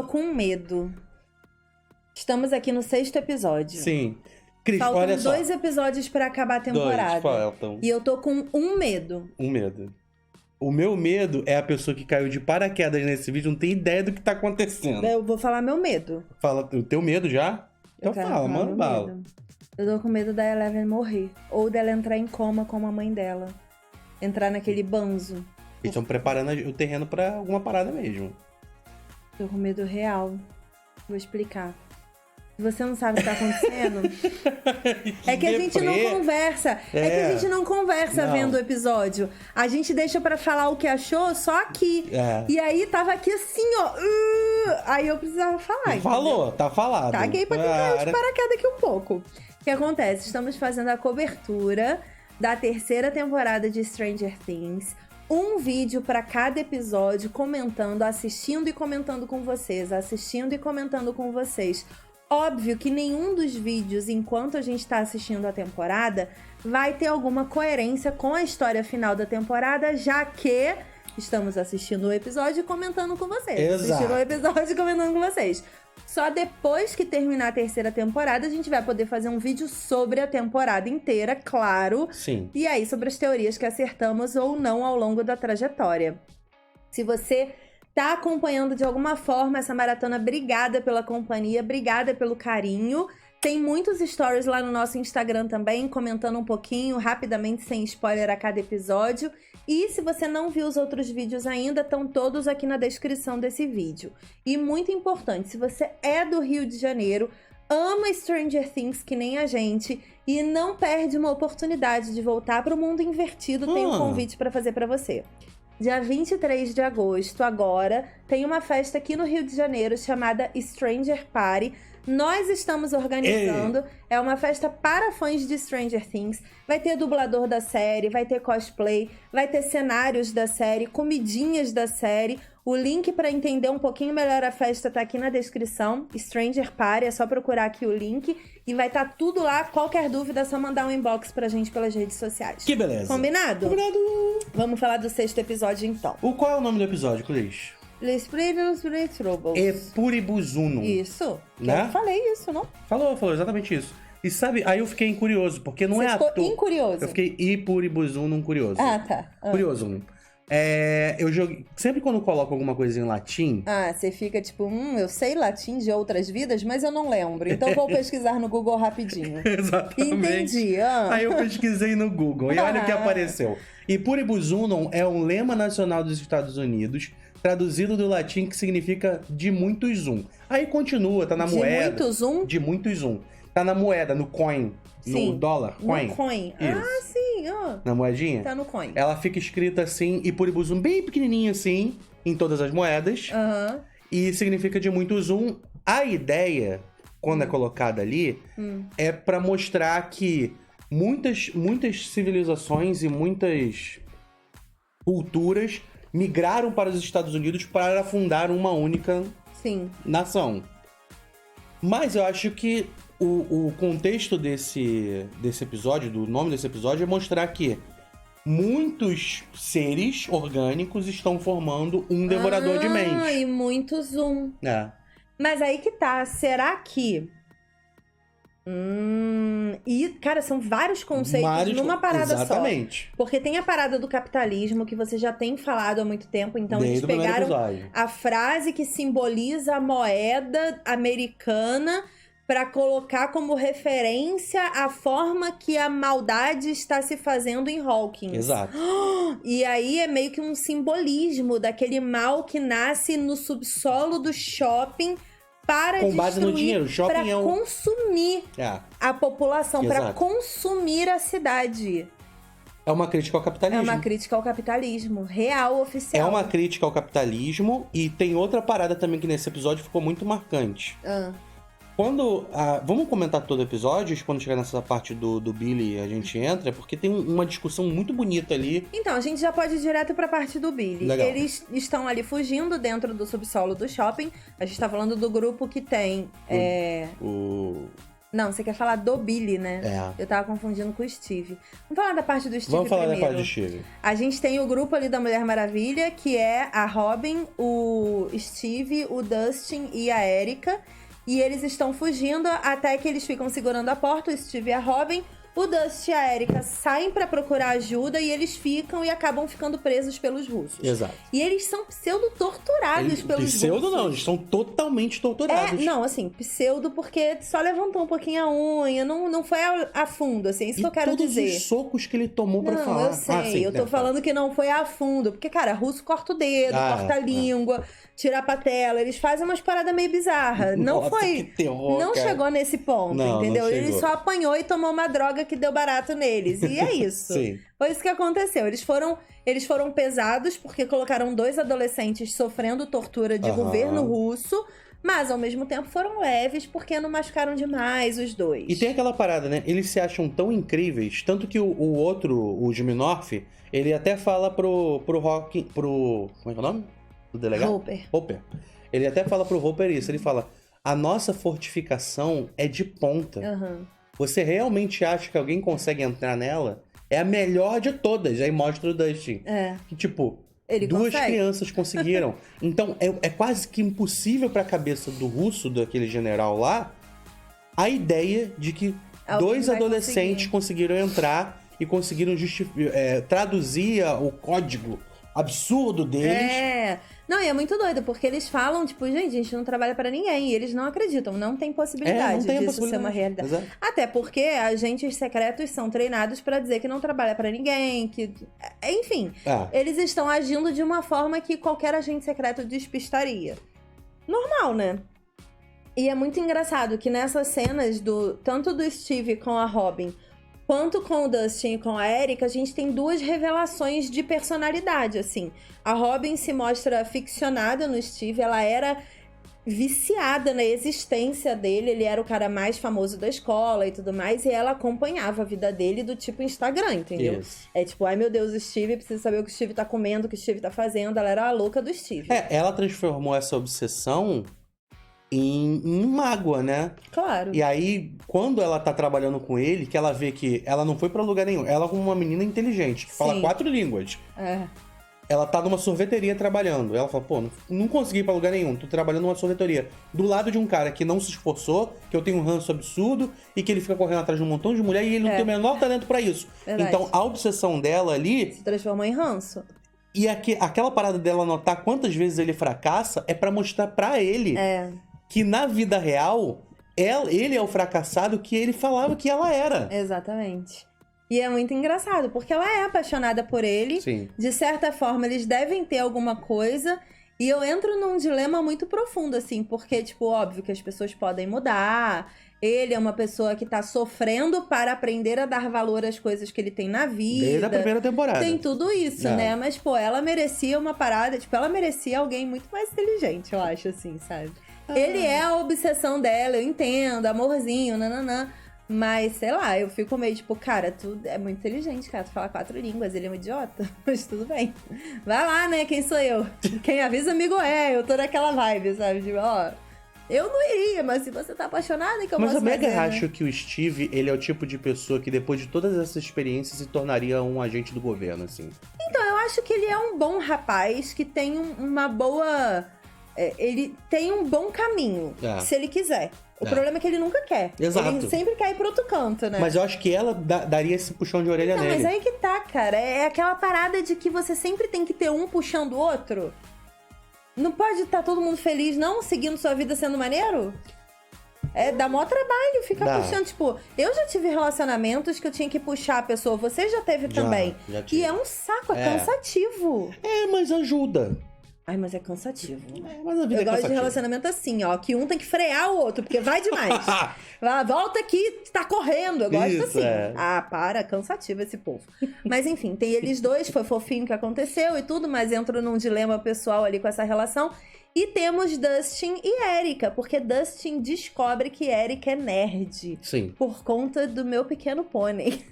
com medo. Estamos aqui no 6º episódio. Sim. Cris, Faltam olha só. 2 episódios pra acabar a temporada. 2 faltam. E eu tô com um medo. Um medo. O meu medo é a pessoa que caiu de paraquedas nesse vídeo, não tem ideia do que tá acontecendo. Eu vou falar meu medo. Fala o teu medo já? Então Eu quero fala, falar manda meu bala. medo. Eu tô com medo da Eleven morrer. Ou dela entrar em coma como a mãe dela. Entrar naquele banzo. Eles estão preparando o terreno pra alguma parada mesmo. Tô com medo real. Vou explicar. Se você não sabe o que tá acontecendo, é que a gente não conversa. É que a gente não conversa vendo o episódio. A gente deixa pra falar o que achou só aqui. E aí tava aqui assim, ó. Aí eu precisava falar. Falou, tá falado. Caguei pra quem caiu de paraquedas aqui um pouco. O que acontece? Estamos fazendo a cobertura da 3ª temporada de Stranger Things. Um vídeo pra cada episódio, comentando, assistindo e comentando com vocês. Assistindo e comentando com vocês. Óbvio que nenhum dos vídeos, enquanto a gente tá assistindo a temporada, vai ter alguma coerência com a história final da temporada, já que estamos assistindo o episódio e comentando com vocês. Exato. Assistindo o episódio e comentando com vocês. Só depois que terminar a 3ª temporada, a gente vai poder fazer um vídeo sobre a temporada inteira, claro. Sim. E aí, sobre as teorias que acertamos ou não ao longo da trajetória. Se você tá acompanhando de alguma forma essa maratona, obrigada pela companhia, obrigada pelo carinho. Tem muitos stories lá no nosso Instagram também, comentando um pouquinho, rapidamente, sem spoiler a cada episódio. E se você não viu os outros vídeos ainda, estão todos aqui na descrição desse vídeo. E muito importante, se você é do Rio de Janeiro, ama Stranger Things que nem a gente e não perde uma oportunidade de voltar para o mundo invertido, tem um convite para fazer para você. Dia 23 de agosto, agora, tem uma festa aqui no Rio de Janeiro chamada Stranger Party. Nós estamos organizando. É uma festa para fãs de Stranger Things. Vai ter dublador da série, vai ter cosplay, vai ter cenários da série, comidinhas da série. O link para entender um pouquinho melhor a festa tá aqui na descrição. Stranger Party, é só procurar aqui o link. E vai estar tudo lá. Qualquer dúvida é só mandar um inbox pra gente pelas redes sociais. Que beleza. Combinado? Combinado. Vamos falar do 6º episódio, então. Qual é o nome do episódio, Cris? Les Primeiros Troubles. Epuribuzunum. Isso. Né? Eu falei isso, não? Falou exatamente isso. E sabe, aí eu fiquei curioso, porque não Você é ficou ator. incurioso. Eu fiquei Ipuribuzunum curioso. Ah, tá. Curioso. Eu joguei. Sempre quando eu coloco alguma coisa em latim. Ah, você fica tipo, eu sei latim de outras vidas, mas eu não lembro. Então vou pesquisar no Google rapidinho. Exatamente. Entendi. Aí eu pesquisei no Google e olha o que apareceu. Ipuribus Unum é um lema nacional dos Estados Unidos, traduzido do latim, que significa de muitos zoom. Aí continua, tá na moeda. De muito zoom? De muitos zoom. Tá na moeda, no coin. Sim. No dólar, coin. No coin. Isso. Ah, sim. Na moedinha? Tá no coin. Ela fica escrita assim, Ipuribus Unum, bem pequenininho assim, em todas as moedas. E significa de muito zoom. A ideia, quando é colocada ali, é pra mostrar que muitas civilizações e muitas culturas migraram para os Estados Unidos para fundar uma única nação. Mas eu acho que o contexto desse episódio, do nome desse episódio, é mostrar que muitos seres orgânicos estão formando um devorador de mentes. E muito zoom. Mas aí que tá, será que... E, cara, são vários conceitos numa parada exatamente. só. Porque tem a parada do capitalismo, que você já tem falado há muito tempo. Então, Desde eles pegaram a frase que simboliza a moeda americana para colocar como referência a forma que a maldade está se fazendo em Hawkins. Exato. E aí é meio que um simbolismo daquele mal que nasce no subsolo do shopping para com base no dinheiro. O shopping para consumir a população, para consumir a cidade. É uma crítica ao capitalismo. É uma crítica ao capitalismo, real, oficial. É uma crítica ao capitalismo e tem outra parada também que nesse episódio ficou muito marcante. Vamos comentar todo o episódio, quando chegar nessa parte do Billy a gente entra, porque tem uma discussão muito bonita ali. Então, a gente já pode ir direto pra parte do Billy. Legal. Eles estão ali fugindo dentro do subsolo do shopping. A gente tá falando do grupo que tem... Não, você quer falar do Billy, né? É. Eu tava confundindo com o Steve. Vamos falar da parte do Steve Vamos falar primeiro. da parte do Steve. A gente tem o grupo ali da Mulher Maravilha, que é a Robin, o Steve, o Dustin e a Erika. E eles estão fugindo até que eles ficam segurando a porta, o Steve e a Robin. O Dustin e a Erika saem pra procurar ajuda e eles ficam e acabam ficando presos pelos russos. Exato. E eles são pseudo-torturados pelos russos. Pseudo não, eles são totalmente torturados. Não, assim, pseudo porque só levantou um pouquinho a unha, não foi a fundo, assim, é isso que eu quero dizer. Todos os socos que ele tomou pra falar. Não, eu sei, eu tô falando que não foi a fundo, porque, cara, russo corta o dedo, corta a língua, tira a patela, eles fazem umas paradas meio bizarras. Não Nossa, foi, que terror, não cara. chegou nesse ponto, Não, entendeu? não Ele chegou. só apanhou e tomou uma droga que deu barato neles, e é isso. Sim. Foi isso que aconteceu. Eles foram pesados porque colocaram 2 adolescentes sofrendo tortura de governo russo, mas ao mesmo tempo foram leves porque não machucaram demais os 2. E tem aquela parada, né? Eles se acham tão incríveis, tanto que o outro, o Jimmy North, ele até fala pro Rock, como é que é o nome? Do delegado? Hopper. Ele até fala pro Hopper isso, ele fala, a nossa fortificação é de ponta. Você realmente acha que alguém consegue entrar nela? É a melhor de todas. Aí mostra o Dustin. Que, tipo, ele 2 consegue. crianças conseguiram. Então, é quase que impossível pra cabeça do russo, daquele general lá, a ideia de que Alguém 2 vai adolescentes conseguiram entrar e conseguiram traduzir o código absurdo deles. Não, e é muito doido, porque eles falam, tipo, gente, a gente não trabalha pra ninguém. E eles não acreditam, não tem possibilidade disso ser uma realidade. Exato. Até porque agentes secretos são treinados pra dizer que não trabalha pra ninguém, que... Enfim, eles estão agindo de uma forma que qualquer agente secreto despistaria. Normal, né? E é muito engraçado que nessas cenas, tanto do Steve com a Robin, quanto com o Dustin e com a Erika, a gente tem 2 revelações de personalidade, assim. A Robin se mostra ficcionada no Steve, ela era viciada na existência dele, ele era o cara mais famoso da escola e tudo mais, e ela acompanhava a vida dele do tipo Instagram, entendeu? Isso. É tipo, ai meu Deus, o Steve, preciso saber o que o Steve tá comendo, o que o Steve tá fazendo, ela era a louca do Steve. Ela transformou essa obsessão em mágoa, né? Claro. E aí, quando ela tá trabalhando com ele, que ela vê que ela não foi pra lugar nenhum. Ela como uma menina inteligente, que fala 4 línguas. Ela tá numa sorveteria trabalhando. Ela fala, pô, não consegui ir pra lugar nenhum. Tô trabalhando numa sorveteria. Do lado de um cara que não se esforçou, que eu tenho um ranço absurdo, e que ele fica correndo atrás de um montão de mulher e ele não tem o menor talento pra isso. Verdade. Então, a obsessão dela ali... Se transformou em ranço. E aquela parada dela notar quantas vezes ele fracassa é pra mostrar pra ele que na vida real, ele é o fracassado que ele falava que ela era. Exatamente. E é muito engraçado, porque ela é apaixonada por ele. Sim. De certa forma, eles devem ter alguma coisa. E eu entro num dilema muito profundo, assim, porque, tipo, óbvio que as pessoas podem mudar. Ele é uma pessoa que tá sofrendo para aprender a dar valor às coisas que ele tem na vida. Desde a primeira temporada. Tem tudo isso, né? Mas, pô, ela merecia uma parada, tipo, ela merecia alguém muito mais inteligente, eu acho, assim, sabe? Ele é a obsessão dela, eu entendo, amorzinho, nananã. Mas, sei lá, eu fico meio tipo, cara, tu é muito inteligente, cara. Tu fala 4 línguas, ele é um idiota. Mas tudo bem. Vai lá, né? Quem sou eu? Quem avisa, amigo é. Eu tô naquela vibe, sabe? Tipo, ó, eu não iria, mas se você tá apaixonada, que eu posso fazer, Mas eu mega né? acho que o Steve, ele é o tipo de pessoa que depois de todas essas experiências se tornaria um agente do governo, assim. Então, eu acho que ele é um bom rapaz que tem uma boa... ele tem um bom caminho, se ele quiser. O problema é que ele nunca quer. Exato. Ele sempre quer ir pro outro canto, né? Mas eu acho que ela daria esse puxão de orelha então, nele. Mas aí que tá, cara. É aquela parada de que você sempre tem que ter um puxando o outro. Não pode estar todo mundo feliz, não? Seguindo sua vida sendo maneiro? Dá maior trabalho ficar puxando. Tipo, eu já tive relacionamentos que eu tinha que puxar a pessoa. Você já teve também. Já tive. E é um saco, é cansativo. Mas ajuda. Ai, mas é cansativo. Mas a vida eu gosto de relacionamento assim, ó. Que um tem que frear o outro, porque vai demais. Volta aqui, tá correndo. Eu gosto assim. Ah, para, cansativo esse povo. Mas enfim, tem eles dois, foi fofinho que aconteceu e tudo, mas entro num dilema pessoal ali com essa relação. E temos Dustin e Erika, porque Dustin descobre que Erika é nerd. Sim. Por conta do Meu Pequeno Pônei.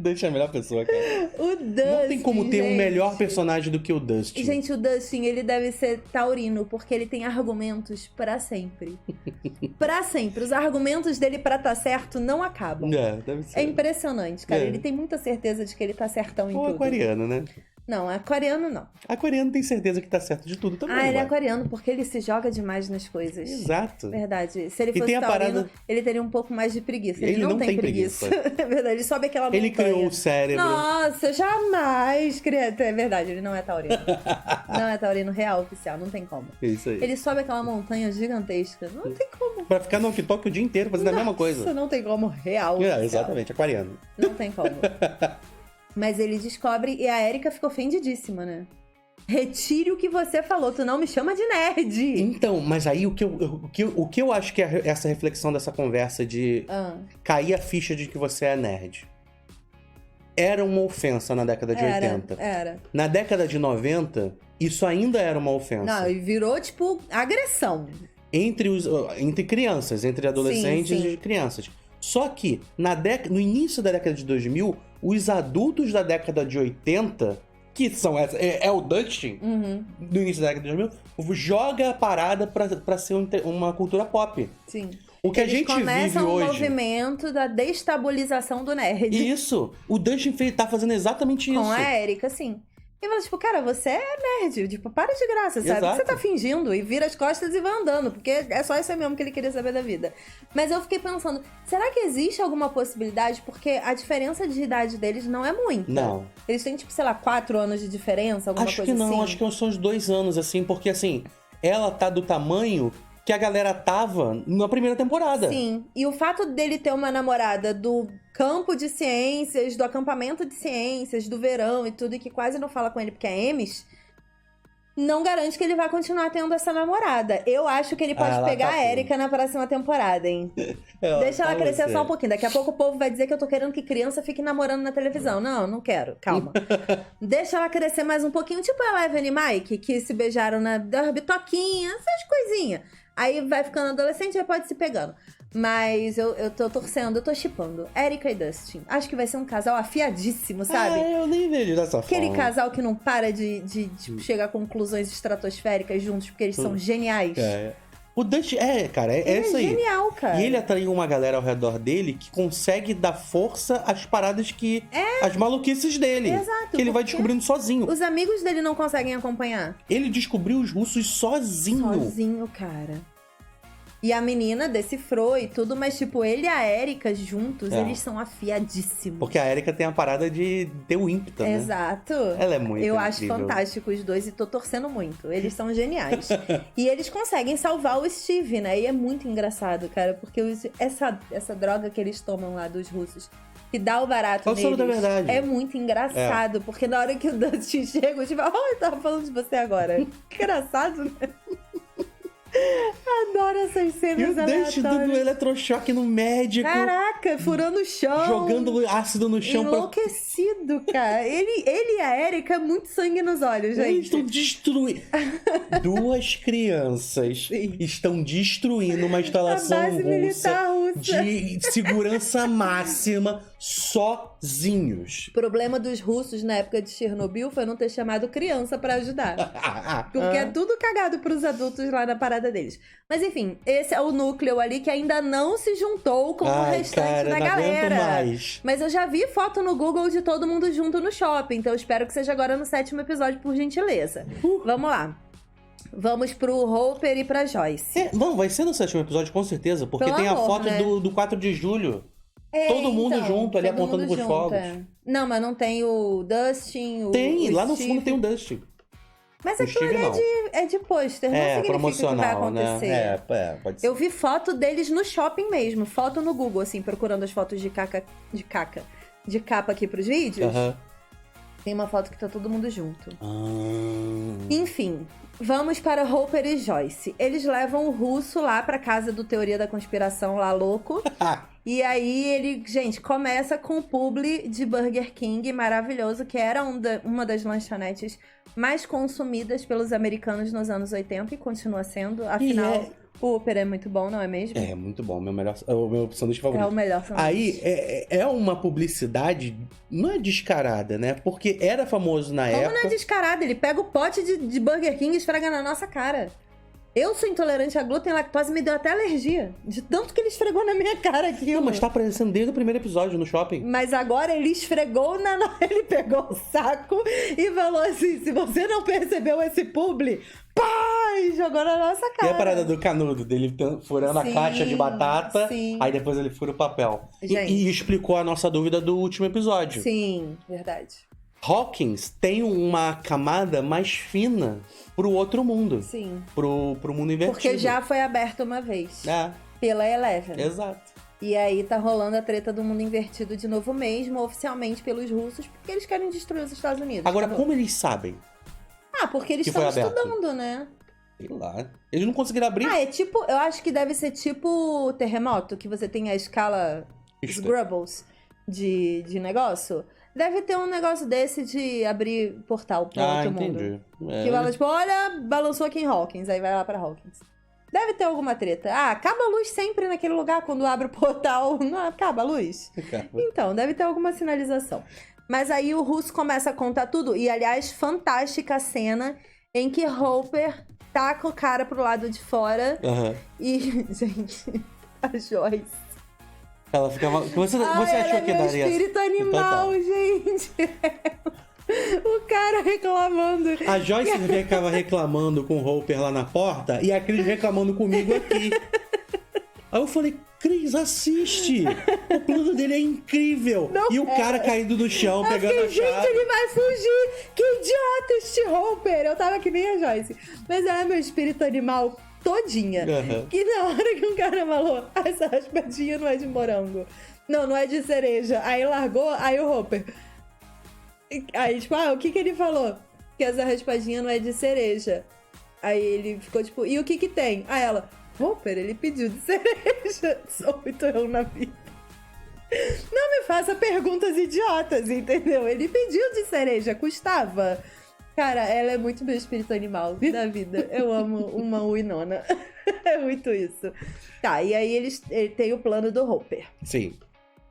Dustin é a melhor pessoa, cara. O Dustin, não tem como ter um melhor personagem do que o Dustin. Gente, o Dustin, ele deve ser taurino, porque ele tem argumentos pra sempre. Pra sempre. Os argumentos dele pra tá certo não acabam. Deve ser. É impressionante, cara. Ele tem muita certeza de que ele tá certão em tudo. Ou aquariano, né? Não, aquariano não. Aquariano tem certeza que tá certo de tudo também. Ele é aquariano porque ele se joga demais nas coisas. Exato. Verdade. Se ele fosse taurino, ele teria um pouco mais de preguiça. Ele não tem preguiça. É verdade, ele sobe aquela montanha. Ele criou o cérebro. Nossa, jamais criou. É verdade, ele não é taurino. Não é taurino real, oficial, não tem como. Isso aí. Ele sobe aquela montanha gigantesca. Não tem como. Pra ficar no TikTok o dia inteiro fazendo a mesma coisa. Isso não tem como, real. Oficial. Exatamente, aquariano. Não tem como. Mas ele descobre e a Erika ficou ofendidíssima, né? Retire o que você falou, tu não me chama de nerd. Então, mas aí o que eu acho que é essa reflexão dessa conversa de cair a ficha de que você é nerd. Era uma ofensa na década de 80. Era. Na década de 90, isso ainda era uma ofensa. Não, e virou, tipo, agressão. Entre crianças, entre adolescentes e crianças. Só que no início da década de 2000, os adultos da década de 80, que são o Dustin, no início da década de 2000, joga a parada pra ser uma cultura pop. Sim. O que a gente vive hoje... Começa um movimento da destabilização do nerd. Isso. O Dustin tá fazendo exatamente isso. Com a Erika, sim. E fala, tipo, cara, você é nerd. Tipo, para de graça, sabe? O que você tá fingindo? E vira as costas e vai andando. Porque é só isso mesmo que ele queria saber da vida. Mas eu fiquei pensando, será que existe alguma possibilidade? Porque a diferença de idade deles não é muita. Não. Eles têm, tipo, sei lá, 4 anos de diferença, alguma coisa assim? Acho que são uns 2 anos, assim. Porque, assim, ela tá do tamanho que a galera tava na primeira temporada. Sim. E o fato dele ter uma namorada do campo de ciências, do acampamento de ciências, do verão e tudo, e que quase não fala com ele porque é Emis, não garante que ele vai continuar tendo essa namorada. Eu acho que ele pode pegar a Erika na próxima temporada, hein? Deixa ela crescer só um pouquinho. Daqui a pouco o povo vai dizer que eu tô querendo que criança fique namorando na televisão. Não quero. Calma. Deixa ela crescer mais um pouquinho. Tipo a Eleven e Mike, que se beijaram na bitoquinha, essas coisinhas. Aí vai ficando adolescente, aí pode se pegando. Mas eu tô torcendo, eu tô shippando. Erika e Dustin. Acho que vai ser um casal afiadíssimo, sabe? Eu nem vejo dessa forma. Aquele casal que não para de chegar a conclusões estratosféricas juntos, porque eles são geniais. O Dustin, cara, é isso aí. É genial, cara. E ele atraiu uma galera ao redor dele que consegue dar força às paradas que... As maluquices dele. Exato. Que ele vai descobrindo sozinho. Os amigos dele não conseguem acompanhar. Ele descobriu os russos sozinho. Sozinho, cara. E a menina decifrou e tudo, mas, tipo, ele e a Erika juntos, eles são afiadíssimos. Porque a Erika tem a parada de ter o ímpeto, né? Exato. Ela é muito Eu incrível. acho fantástico os dois e tô torcendo muito. Eles são geniais. E eles conseguem salvar o Steve, né? E é muito engraçado, cara, porque essa droga que eles tomam lá dos russos, que dá o barato neles, da verdade. É muito engraçado. Porque na hora que o Dustin chega, eu tipo, eu tava falando de você agora. Que engraçado, né? Adoro essas cenas aleatórias. E o dando eletrochoque no médico. Caraca, furando o chão. Jogando ácido no chão. Enlouquecido, cara. Ele e a Erika, muito sangue nos olhos, gente. Eles estão destruindo. 2 crianças estão destruindo uma instalação russa de segurança máxima sozinhos. O problema dos russos na época de Chernobyl foi não ter chamado criança pra ajudar. Porque é tudo cagado pros adultos lá na parada deles. Mas enfim, esse é o núcleo ali que ainda não se juntou com o restante da galera. Mais. Mas eu já vi foto no Google de todo mundo junto no shopping, então eu espero que seja agora no 7º episódio, por gentileza. Vamos lá. Vamos pro Hopper e pra Joyce. Não, vai ser no 7º episódio, com certeza. Porque tem a foto, né, do 4 de julho. Todo mundo junto ali, apontando pros fogos. Não, mas não tem o Dustin, Tem, lá no Steve. fundo tem o Dustin. Mas aquilo ali é de pôster, não significa que vai acontecer. Né? Pode ser. Eu vi foto deles no shopping mesmo, foto no Google, assim, procurando as fotos de capa aqui pros vídeos. Tem uma foto que tá todo mundo junto. Enfim, vamos para Hopper e Joyce. Eles levam o russo lá pra casa do Teoria da Conspiração, lá louco. E aí ele, gente, começa com o publi de Burger King maravilhoso, que era uma das lanchonetes mais consumidas pelos americanos nos anos 80 e continua sendo, afinal... O Hopper é muito bom, não é mesmo? É, muito bom. É o meu sanduíche favorito. É o melhor sanduíche. Aí, é uma publicidade, não é descarada, né? Porque era famoso na época. Como não é descarada? Ele pega o pote de Burger King e esfrega na nossa cara. Eu sou intolerante a glúten e lactose, me deu até alergia. De tanto que ele esfregou na minha cara aqui. Não, mas tá aparecendo desde o primeiro episódio no shopping. Mas agora ele esfregou ele pegou o saco e falou assim, se você não percebeu esse publi, pai, jogou na nossa cara. E a parada do canudo, dele furando a caixa de batata, sim. Aí depois ele fura o papel. E explicou a nossa dúvida do último episódio. Sim, verdade. Hawkins tem uma camada mais fina pro outro mundo. Sim. Pro mundo invertido. Porque já foi aberto uma vez. É. Pela Eleven. Exato. E aí tá rolando a treta do mundo invertido de novo mesmo, oficialmente pelos russos, porque eles querem destruir os Estados Unidos. Agora, como eles sabem? Porque eles estão estudando, né? Sei lá. Eles não conseguiram abrir? É tipo, eu acho que deve ser tipo terremoto, que você tem a escala Grubbles de negócio. Deve ter um negócio desse de abrir portal pro outro mundo. Que fala, tipo, olha, balançou aqui em Hawkins, aí vai lá pra Hawkins. Deve ter alguma treta. Acaba a luz sempre naquele lugar quando abre o portal. Não acaba a luz? Acaba. Então, deve ter alguma sinalização. Mas aí o russo começa a contar tudo. E, aliás, fantástica a cena em que Hopper taca o cara pro lado de fora. E, gente, a Joyce... Ela ficava... Você achou que daria... espírito animal, gente. O cara reclamando. A Joyce ficava reclamando com o Hopper lá na porta e a Cris reclamando comigo aqui. Aí eu falei, Cris, assiste! O plano dele é incrível! E o cara caído no chão, pegando a chave. Gente, ele vai fugir! Que idiota este Hopper! Eu tava que nem a Joyce. Mas ela é meu espírito animal todinha. Que na hora que um cara falou, essa raspadinha não é de morango. Não é de cereja. Aí largou, aí o Hopper... Aí, tipo, o que ele falou? Que essa raspadinha não é de cereja. Aí ele ficou, tipo, e o que tem? Aí ela, Hopper, ele pediu de cereja. Sou muito eu na vida. Não me faça perguntas idiotas, entendeu? Ele pediu de cereja, custava. Cara, ela é muito meu espírito animal da vida. Eu amo uma Winona. É muito isso. Tá, e aí ele tem o plano do Hopper. Sim.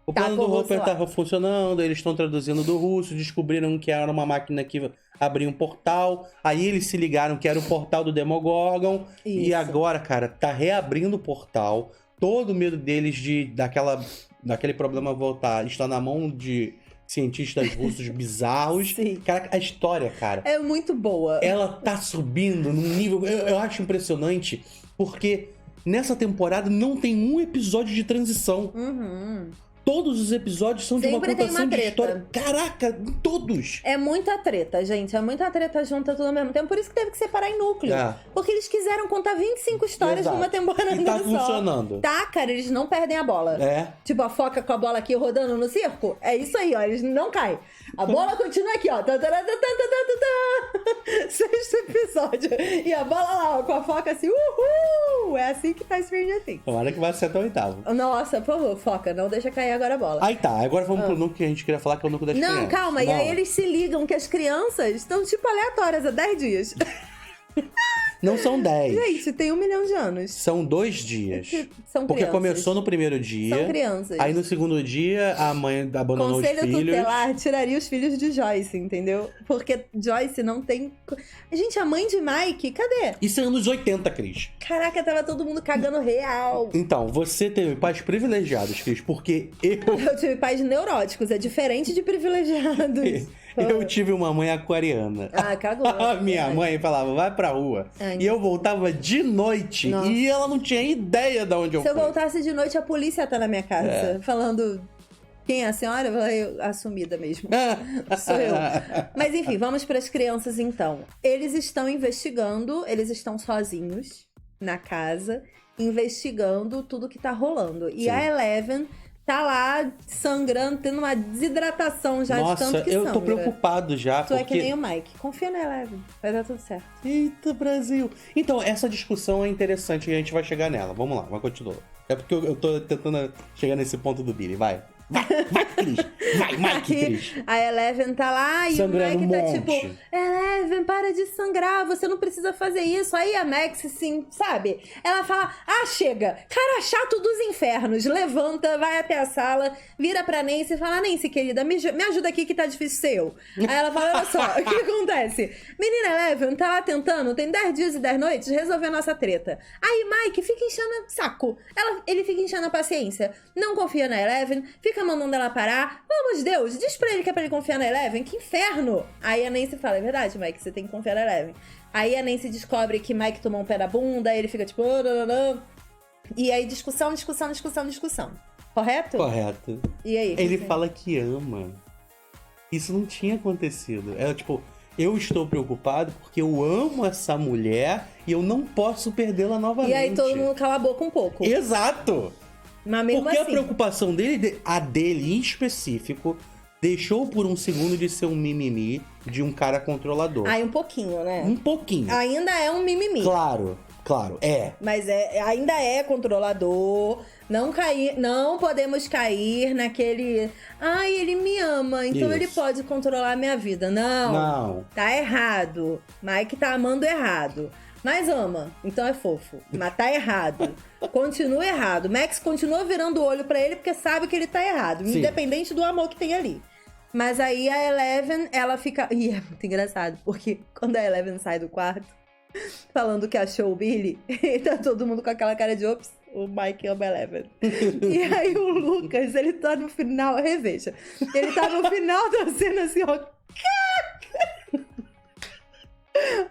O plano do Hopper tá funcionando, eles estão traduzindo do russo, descobriram que era uma máquina que abria um portal, aí eles se ligaram que era o portal do Demogorgon, e agora, cara, tá reabrindo o portal, todo o medo deles daquele problema voltar está na mão de cientistas russos bizarros. Sim. Cara, a história, cara... É muito boa. Ela tá subindo num nível... Eu acho impressionante, porque nessa temporada não tem um episódio de transição. Todos os episódios são sempre de uma contação de história. Treta. Caraca, todos! É muita treta, gente. É muita treta junta tudo ao mesmo tempo. Por isso que teve que separar em núcleo. Porque eles quiseram contar 25 histórias numa temporada só. E tá funcionando. Tá, cara, eles não perdem a bola. Tipo, a foca com a bola aqui rodando no circo. É isso aí, ó. Eles não caem. A bola continua aqui, ó. Sexto episódio. E a bola lá, ó, com a foca assim, uhul! É assim que tá Stranger Things. Tomara que vai ser até o 8º. Nossa, por favor, foca. Não deixa cair agora a bola. Aí tá, agora vamos pro núcleo que a gente queria falar, que é o núcleo das crianças. Não, calma. E aí eles se ligam que as crianças estão, tipo, aleatórias há 10 dias. Não são 10. Gente, tem 1 milhão de anos. São 2 dias. São Porque crianças. Começou no primeiro dia. São crianças. Aí no segundo dia, a mãe abandonou os filhos. Conselho tutelar tiraria os filhos de Joyce, entendeu? Porque Joyce não tem... Gente, a mãe de Mike, cadê? Isso é anos 80, Cris. Caraca, tava todo mundo cagando real. Então, você teve pais privilegiados, Cris, porque Eu tive pais neuróticos, é diferente de privilegiados. Eu tive uma mãe aquariana. Cagou. A minha mãe falava, vai pra rua. E eu voltava de noite. Nossa. E ela não tinha ideia de onde eu fui. Se eu voltasse de noite, a polícia tá na minha casa. Falando, quem é a senhora? Eu falei, assumida mesmo. Sou eu. Mas enfim, vamos pras crianças então. Eles estão investigando, eles estão sozinhos na casa, investigando tudo que tá rolando. E a Eleven... tá lá sangrando, tendo uma desidratação já de tanto que sangra. Nossa, eu tô preocupado já, Tu é que nem o Mike. Confia na Eleven, vai dar tudo certo. Eita, Brasil! Então, essa discussão é interessante e a gente vai chegar nela. Vamos lá, vai continuar. É porque eu tô tentando chegar nesse ponto do Billy, vai. Vai, Cris. Vai, Mike, Cris. A Eleven tá lá e sangrando o Mike tá monte. tipo, Eleven, para de sangrar, você não precisa fazer isso. Aí a Max, assim, sabe? Ela fala, chega, cara chato dos infernos. Levanta, vai até a sala, vira pra Nancy e fala, Nancy, querida, me ajuda aqui que tá difícil ser eu. Aí ela fala, olha só, o que acontece? Menina Eleven tá lá tentando, tem 10 dias e 10 noites, resolver a nossa treta. Aí Mike fica enchendo saco. Ele fica enchendo a paciência. Não confia na Eleven, fica mandando ela parar. Pelo amor de Deus, diz pra ele que é pra ele confiar na Eleven. Que inferno! Aí a Nancy fala, é verdade, Mike, você tem que confiar na Eleven. Aí a Nancy descobre que Mike tomou um pé da bunda, aí ele fica tipo... E aí discussão. Correto? Correto. E aí? Ele fala que ama. Isso não tinha acontecido. Ela, tipo... Eu estou preocupado porque eu amo essa mulher e eu não posso perdê-la novamente. E aí todo mundo cala a boca um pouco. Exato! Mas mesmo porque assim... a preocupação dele, a dele em específico, deixou por um segundo de ser um mimimi de um cara controlador. Aí um pouquinho, né? Um pouquinho. Ainda é um mimimi. Claro, é. Mas ainda é controlador. Não podemos cair naquele... ele me ama, então Isso. ele pode controlar a minha vida. Não. Tá errado. Mike tá amando errado. Mas ama, então é fofo. Mas tá errado. Continua errado. Max continua virando o olho pra ele porque sabe que ele tá errado. Sim. Independente do amor que tem ali. Mas aí a Eleven, ela fica... E é muito engraçado, porque quando a Eleven sai do quarto, falando que achou o Billy, e tá todo mundo com aquela cara de ops, o Mike ama a Eleven. E aí o Lucas, ele tá no final, reveja. Ele tá no final da cena assim, ó.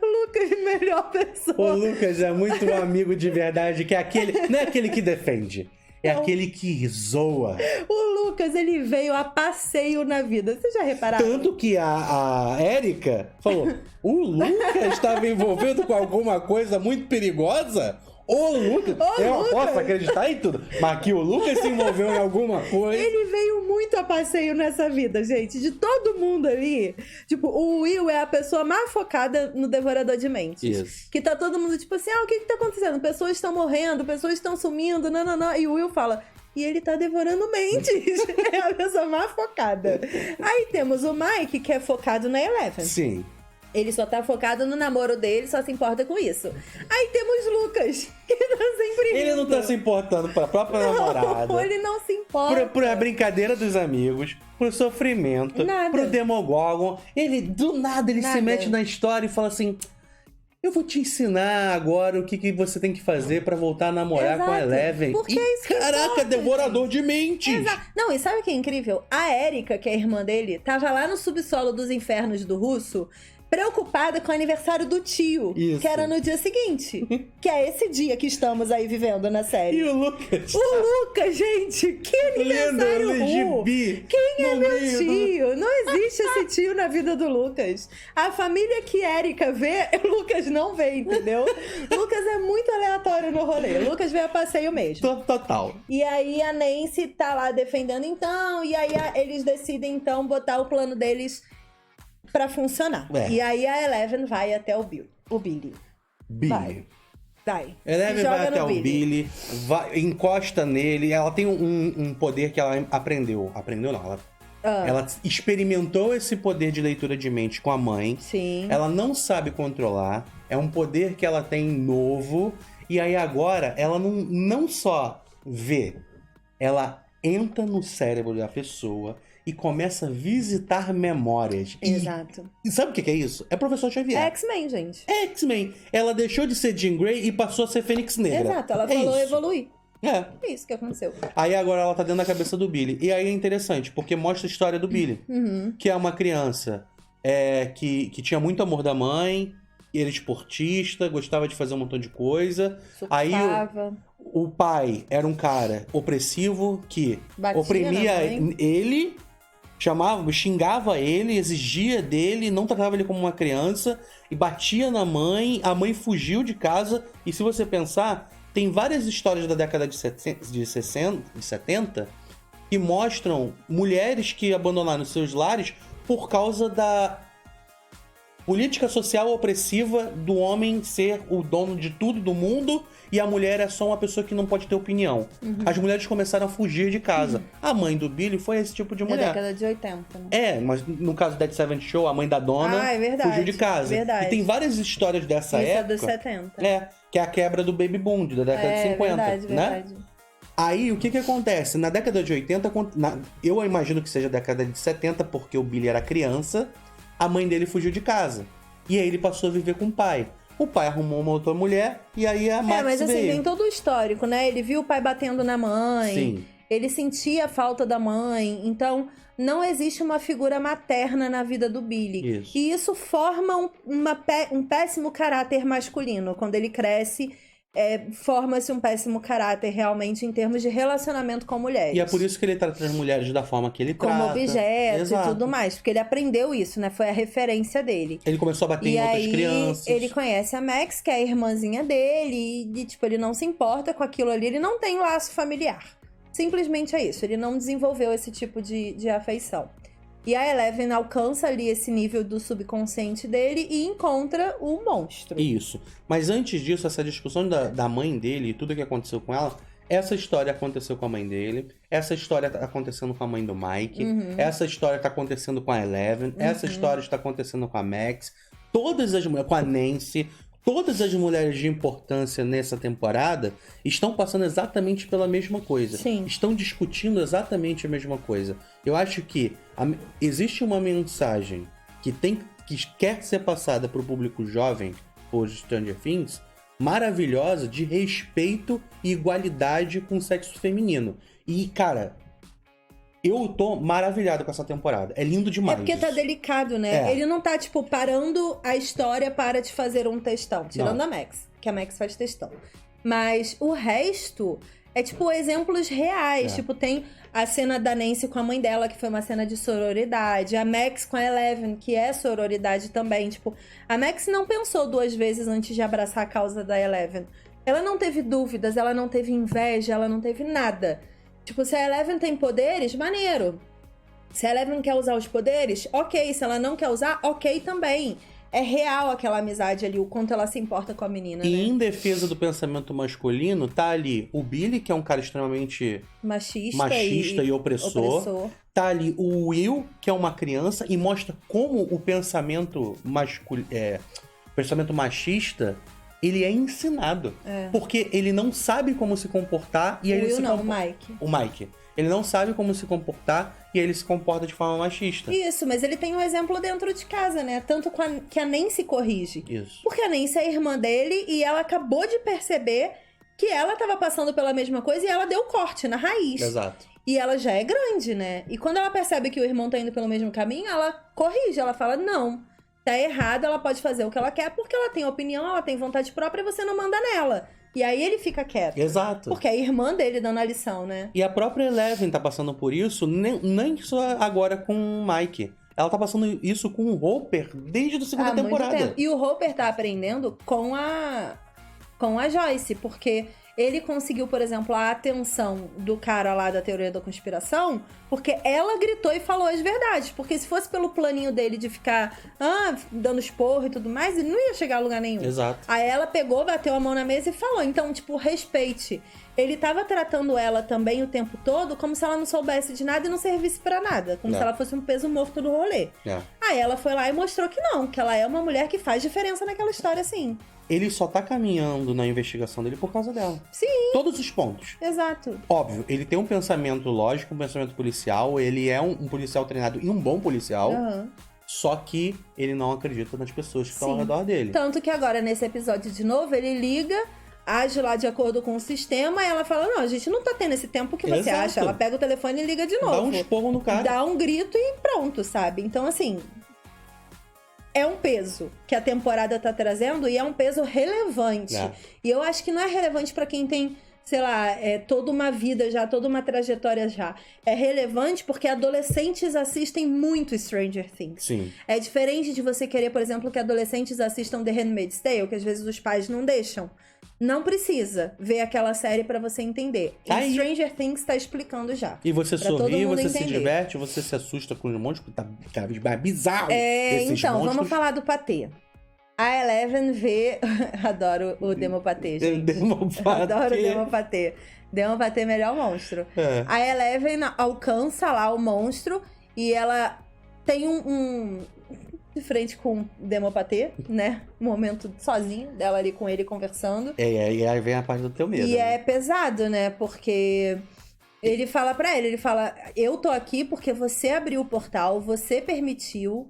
Lucas, melhor pessoa. O Lucas é muito um amigo de verdade, que é aquele... Não é aquele que defende. É aquele que zoa. O Lucas, ele veio a passeio na vida. Vocês já repararam? Tanto que a Érica falou, o Lucas estava envolvido com alguma coisa muito perigosa? O Lucas! Eu Lucas. posso acreditar em tudo, mas que o Lucas se envolveu em alguma coisa... Ele veio muito a passeio nessa vida, gente. De todo mundo ali. Tipo, o Will é a pessoa mais focada no Devorador de Mentes. Isso. Que tá todo mundo tipo assim, o que tá acontecendo? Pessoas estão morrendo, pessoas estão sumindo, não. E o Will fala... E ele tá devorando mentes. É a pessoa mais focada. Aí temos o Mike, que é focado na Eleven. Sim. Ele só tá focado no namoro dele, só se importa com isso. Aí temos Lucas, que tá sempre Ele não tá se importando pra própria namorada. Ele não se importa. Por a brincadeira dos amigos, pro sofrimento, Nada. pro Demogorgon. Ele, do nada, ele Nada. se mete na história e fala assim... Eu vou te ensinar agora o que você tem que fazer pra voltar a namorar com a Eleven. Porque é isso que caraca, importa, devorador gente. de mentes! Exato. Não, e sabe o que é incrível? A Erika, que é a irmã dele, tava lá no subsolo dos infernos do Russo, preocupada com o aniversário do tio, Isso. que era no dia seguinte. Que é esse dia que estamos aí vivendo na série. E o Lucas? O Lucas, gente, que aniversário lendo gibi. Quem é no meu meio tio? Não existe esse tio na vida do Lucas. A família que Erika vê, o Lucas não vê, entendeu? Lucas é muito aleatório no rolê. Lucas veio a passeio mesmo. Total. E aí a Nancy tá lá defendendo então, e aí eles decidem então botar o plano deles pra funcionar. É. E aí a Eleven vai até o Billy. Billy. Vai. Eleven Se joga vai até no o Billy, encosta nele. Ela tem um poder que ela aprendeu. Aprendeu não, ela experimentou esse poder de leitura de mente com a mãe. Sim. Ela não sabe controlar. É um poder que ela tem novo. E aí agora, ela não só vê, ela entra no cérebro da pessoa e começa a visitar memórias. Exato. E sabe o que é isso? É Professor Xavier. É X-Men, gente. É X-Men. Ela deixou de ser Jean Grey e passou a ser Fênix Negra. Exato, ela falou isso. evoluir. É. É isso que aconteceu. Aí agora ela tá dentro da cabeça do Billy. E aí é interessante, porque mostra a história do Billy. Que é uma criança que tinha muito amor da mãe, ele esportista, gostava de fazer um montão de coisa. Aí o pai era um cara opressivo que batia oprimia ele, xingava ele, exigia dele, não tratava ele como uma criança e batia na mãe. A mãe fugiu de casa. E se você pensar, tem várias histórias da década de 70 que mostram mulheres que abandonaram seus lares por causa política social opressiva do homem ser o dono de tudo do mundo e a mulher é só uma pessoa que não pode ter opinião. As mulheres começaram a fugir de casa. A mãe do Billy foi esse tipo de mulher. Da década de 80, né? Mas no caso do Dead Seventh Show, a mãe da dona fugiu de casa. Verdade. E tem várias histórias dessa época. Isso é dos 70. Que é a quebra do baby boom da década de 50, verdade. né? Aí, o que acontece? Na década de 80, eu imagino que seja a década de 70, porque o Billy era criança, a mãe dele fugiu de casa. E aí ele passou a viver com o pai. O pai arrumou uma outra mulher e aí a Max mas assim, veio. tem todo o histórico, né? Ele viu o pai batendo na mãe. Sim. Ele sentia a falta da mãe. Então, não existe uma figura materna na vida do Billy. Isso. E isso forma um péssimo caráter masculino. Quando ele cresce, forma-se um péssimo caráter realmente em termos de relacionamento com mulheres. E é por isso que ele trata as mulheres da forma que ele trata. Como objeto Exato. e tudo mais. Porque ele aprendeu isso, né? Foi a referência dele. Ele começou a bater em outras crianças. Ele conhece a Max, que é a irmãzinha dele. E tipo, ele não se importa com aquilo ali. Ele não tem laço familiar. Simplesmente é isso. Ele não desenvolveu esse tipo de afeição. E a Eleven alcança ali esse nível do subconsciente dele e encontra o monstro. Isso. Mas antes disso, essa discussão da mãe dele e tudo que aconteceu com ela, essa história aconteceu com a mãe dele, essa história tá acontecendo com a mãe do Mike, essa história tá acontecendo com a Eleven, essa história está acontecendo com a Max, todas as mulheres, com a Nancy, todas as mulheres de importância nessa temporada estão passando exatamente pela mesma coisa. Sim. Estão discutindo exatamente a mesma coisa. Eu acho que existe uma mensagem que quer ser passada para o público jovem, por Stranger Things, maravilhosa, de respeito e igualdade com o sexo feminino. E, cara, eu tô maravilhado com essa temporada. É lindo demais. É porque tá delicado, né? Ele não tá, tipo, parando a história para te fazer um textão. Tirando a Max, que a Max faz textão. Mas o resto é, tipo, exemplos reais. Tipo, tem a cena da Nancy com a mãe dela, que foi uma cena de sororidade. A Max com a Eleven, que é sororidade também. Tipo, a Max não pensou 2 vezes antes de abraçar a causa da Eleven. Ela não teve dúvidas, ela não teve inveja, ela não teve nada. Tipo, se a Eleven tem poderes, maneiro. Se a Eleven quer usar os poderes, ok. Se ela não quer usar, ok também. É real aquela amizade ali, o quanto ela se importa com a menina, E né? em defesa do pensamento masculino, tá ali o Billy, que é um cara extremamente machista e opressor. Tá ali o Will, que é uma criança, e mostra como o pensamento pensamento machista, ele é ensinado. Porque ele não sabe como se comportar e ele o Mike. O Mike. Ele não sabe como se comportar e ele se comporta de forma machista. Isso, mas ele tem um exemplo dentro de casa, né? Tanto que a Nancy corrige. Isso. Porque a Nancy é a irmã dele e ela acabou de perceber que ela tava passando pela mesma coisa e ela deu corte na raiz. Exato. E ela já é grande, né? E quando ela percebe que o irmão tá indo pelo mesmo caminho, ela corrige, ela fala, não, tá errado, ela pode fazer o que ela quer porque ela tem opinião, ela tem vontade própria e você não manda nela. E aí ele fica quieto. Exato. Porque é a irmã dele dando a lição, né? E a própria Eleven tá passando por isso, nem só agora com o Mike. Ela tá passando isso com o Hopper desde a segunda temporada. Muito tempo. E o Hopper tá aprendendo com a Joyce, porque ele conseguiu, por exemplo, a atenção do cara lá da teoria da conspiração, porque ela gritou e falou as verdades. Porque se fosse pelo planinho dele de ficar dando esporro e tudo mais, ele não ia chegar a lugar nenhum. Exato. Aí ela pegou, bateu a mão na mesa e falou. Então, tipo, respeite. Ele tava tratando ela também o tempo todo como se ela não soubesse de nada e não servisse pra nada. Como se ela fosse um peso morto do rolê. Aí ela foi lá e mostrou que não, que ela é uma mulher que faz diferença naquela história, sim. Ele só tá caminhando na investigação dele por causa dela. Sim. Todos os pontos. Exato. Óbvio, ele tem um pensamento lógico, um pensamento policial, ele é um policial treinado e um bom policial, só que ele não acredita nas pessoas que estão ao redor dele. Tanto que agora, nesse episódio de novo, ele liga, age lá de acordo com o sistema, e ela fala, não, a gente não tá tendo esse tempo que você acha. Ela pega o telefone e liga de novo. Dá um esporro no cara. Dá um grito e pronto, sabe? Então, assim, é um peso que a temporada tá trazendo e é um peso relevante. E eu acho que não é relevante pra quem tem, sei lá, toda uma vida já, toda uma trajetória já. É relevante porque adolescentes assistem muito Stranger Things. Sim. É diferente de você querer, por exemplo, que adolescentes assistam The Handmaid's Tale, que às vezes os pais não deixam. Não precisa ver aquela série pra você entender. Aí. Stranger Things tá explicando já. E você sorri, você entender. se diverte, você se assusta com os monstros, porque tá cada vez mais bizarro esses então, monstros. vamos falar do patê. A Eleven vê... Adoro o Demopatê, gente. Demopatê. Adoro o Demopatê. Demopatê é melhor monstro. É. A Eleven alcança lá o monstro e ela tem de frente com o Demopatê, né? Um momento sozinho, dela ali com ele conversando. E aí vem a parte do teu medo. E é pesado, né? Porque ele fala pra ele, eu tô aqui porque você abriu o portal, você permitiu,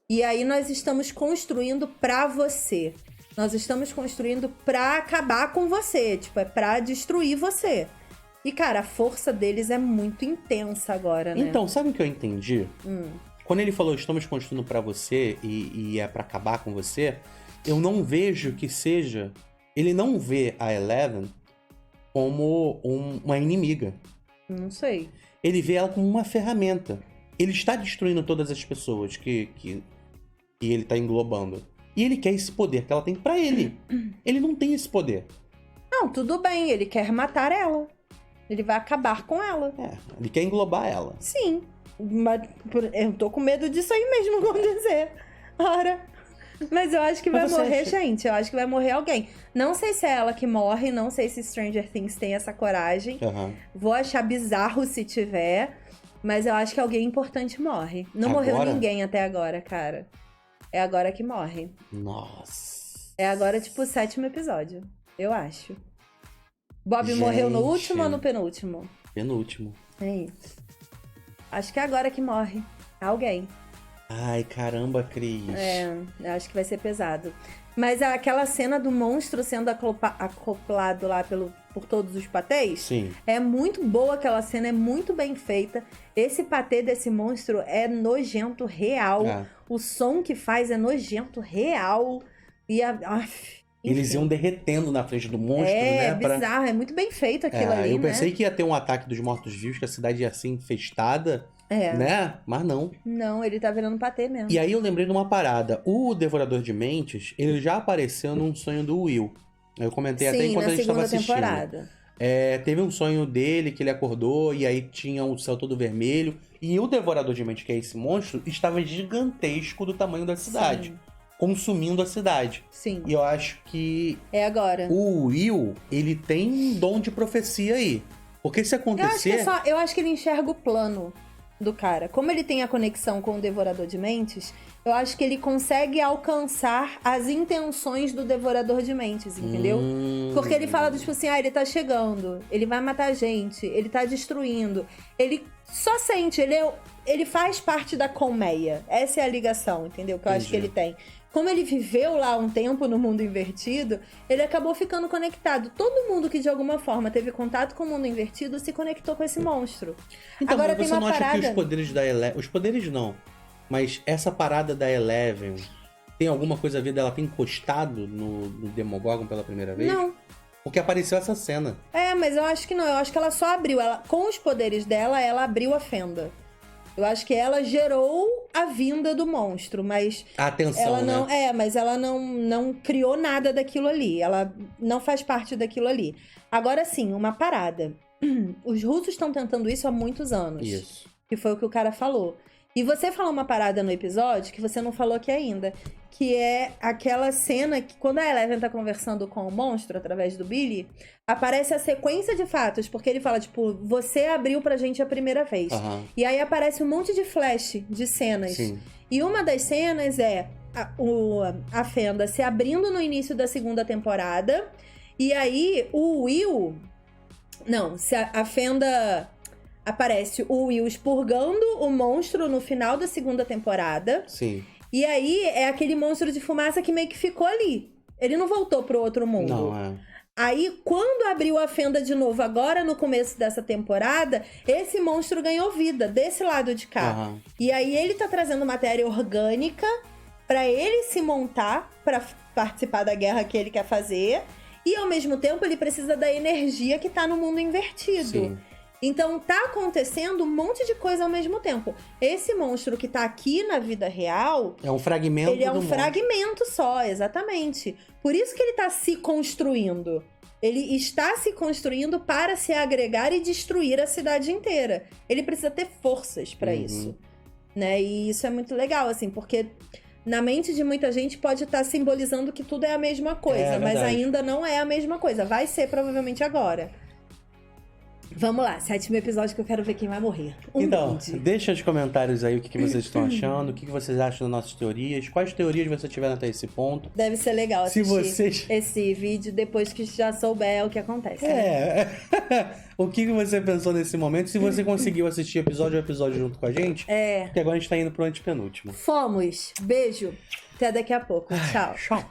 e aí nós estamos construindo pra você. Nós estamos construindo pra acabar com você, tipo, é pra destruir você. E, cara, a força deles é muito intensa agora, né? Então, sabe o que eu entendi? Quando ele falou, estamos construindo pra você e é pra acabar com você, eu não vejo que seja... Ele não vê a Eleven como uma inimiga. Não sei. Ele vê ela como uma ferramenta. Ele está destruindo todas as pessoas que ele tá englobando. E ele quer esse poder que ela tem pra ele. Ele não tem esse poder. Não, tudo bem, ele quer matar ela. Ele vai acabar com ela. Ele quer englobar ela. Sim. Mas eu tô com medo disso aí mesmo acontecer. Ora. Mas eu acho que vai morrer gente. Eu acho que vai morrer alguém. Não sei se é ela que morre, não sei se Stranger Things tem essa coragem. Vou achar bizarro se tiver. Mas eu acho que alguém importante morre. Não morreu ninguém até agora, cara. É agora que morre. Nossa. É agora, tipo, o 7º episódio. Eu acho. Bob morreu no último ou no penúltimo? Penúltimo. É isso. Acho que é agora que morre. Alguém. Ai, caramba, Cris. Acho que vai ser pesado. Mas aquela cena do monstro sendo acoplado lá por todos os patês. Sim. É muito boa aquela cena, é muito bem feita. Esse patê desse monstro é nojento real. O som que faz é nojento real. E eles iam derretendo na frente do monstro, né? É bizarro, é muito bem feito aquilo ali, eu pensei que ia ter um ataque dos mortos-vivos, que a cidade ia ser infestada, né? Mas não. Não, ele tá virando patê mesmo. E aí eu lembrei de uma parada. O Devorador de Mentes, ele já apareceu num sonho do Will. Eu comentei até enquanto a gente estava assistindo. Temporada. Teve um sonho dele que ele acordou e aí tinha o céu todo vermelho. E o Devorador de Mentes, que é esse monstro, estava gigantesco do tamanho da cidade. Sim. Consumindo a cidade. Sim. E eu acho que... É agora. O Will, ele tem um dom de profecia aí. Porque se acontecer... Eu acho que ele enxerga o plano do cara. Como ele tem a conexão com o Devorador de Mentes, eu acho que ele consegue alcançar as intenções do Devorador de Mentes, entendeu? Porque ele fala do tipo assim, ele tá chegando, ele vai matar a gente, ele tá destruindo. Ele só sente, ele faz parte da colmeia. Essa é a ligação, entendeu? Que eu acho que ele tem. Como ele viveu lá um tempo no mundo invertido, ele acabou ficando conectado. Todo mundo que de alguma forma teve contato com o mundo invertido se conectou com esse monstro. Então, agora mas tem uma parada... acha que os poderes da Eleven... Os poderes não. Mas essa parada da Eleven tem alguma coisa a ver dela ter encostado no Demogorgon pela primeira vez? Não. Porque apareceu essa cena. Mas eu acho que não. Eu acho que ela só abriu. Com os poderes dela, ela abriu a fenda. Eu acho que ela gerou a vinda do monstro, mas... A atenção, ela não, né? Mas ela não criou nada daquilo ali. Ela não faz parte daquilo ali. Agora sim, uma parada. Os russos estão tentando isso há muitos anos. Isso. Que foi o que o cara falou. E você falou uma parada no episódio que você não falou aqui ainda. Que é aquela cena que quando a Eleven tá conversando com o monstro através do Billy, aparece a sequência de fatos. Porque ele fala, tipo, você abriu pra gente a primeira vez. E aí aparece um monte de flash de cenas. Sim. E uma das cenas é a fenda se abrindo no início da 2ª temporada. E aí o Will... Não, se a fenda... Aparece o Will expurgando o monstro no final da 2ª temporada. Sim. E aí é aquele monstro de fumaça que meio que ficou ali. Ele não voltou pro outro mundo. Não, Aí, quando abriu a fenda de novo, agora no começo dessa temporada, esse monstro ganhou vida, desse lado de cá. E aí ele tá trazendo matéria orgânica pra ele se montar, pra participar da guerra que ele quer fazer. E ao mesmo tempo ele precisa da energia que tá no mundo invertido. Sim. Então tá acontecendo um monte de coisa ao mesmo tempo. Esse monstro que tá aqui na vida real... É um fragmento Ele é um do fragmento só, exatamente. Por isso que ele tá se construindo. Ele está se construindo para se agregar e destruir a cidade inteira. Ele precisa ter forças para isso, né? E isso é muito legal, assim, porque na mente de muita gente pode estar simbolizando que tudo é a mesma coisa, mas ainda não é a mesma coisa. Vai ser provavelmente agora. Vamos lá, 7º episódio que eu quero ver quem vai morrer. Então, deixa nos comentários aí o que vocês estão achando, o que vocês acham das nossas teorias, quais teorias vocês tiveram até esse ponto. Deve ser legal assistir esse vídeo depois que já souber o que acontece. Né? O que você pensou nesse momento, se você conseguiu assistir episódio a episódio junto com a gente, porque agora a gente tá indo pro antepenúltimo. Fomos. Beijo. Até daqui a pouco. Tchau. Tchau.